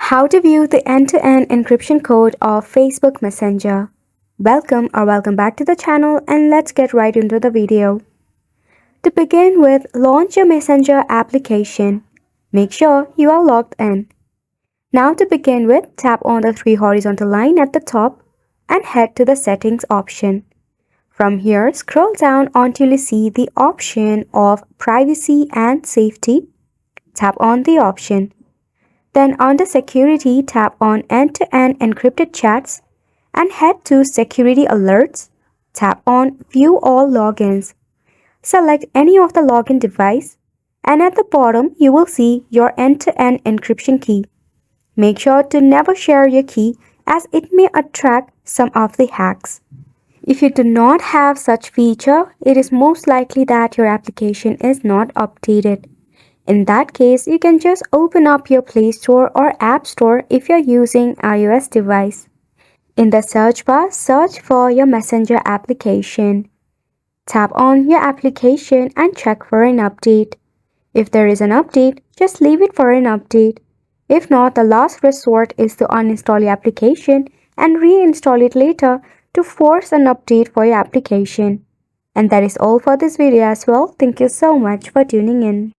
How to view the end-to-end encryption code of Facebook Messenger. Welcome back to the channel, and let's get right into the video. To begin with, launch your Messenger application. Make sure you are logged in. Now to begin with, tap on the three horizontal line at the top and head to the settings option. From here, scroll down until you see the option of privacy and safety. Tap on the option. Then under Security, tap on End-to-End Encrypted Chats and head to Security Alerts. Tap on View All Logins. Select any of the login device, and at the bottom you will see your end-to-end encryption key. Make sure to never share your key as it may attract some of the hacks. If you do not have such feature, it is most likely that your application is not updated. In that case, you can just open up your Play Store or App Store if you're using iOS device. In the search bar, search for your Messenger application. Tap on your application and check for an update. If there is an update, just leave it for an update. If not, the last resort is to uninstall your application and reinstall it later to force an update for your application. And that is all for this video as well. Thank you so much for tuning in.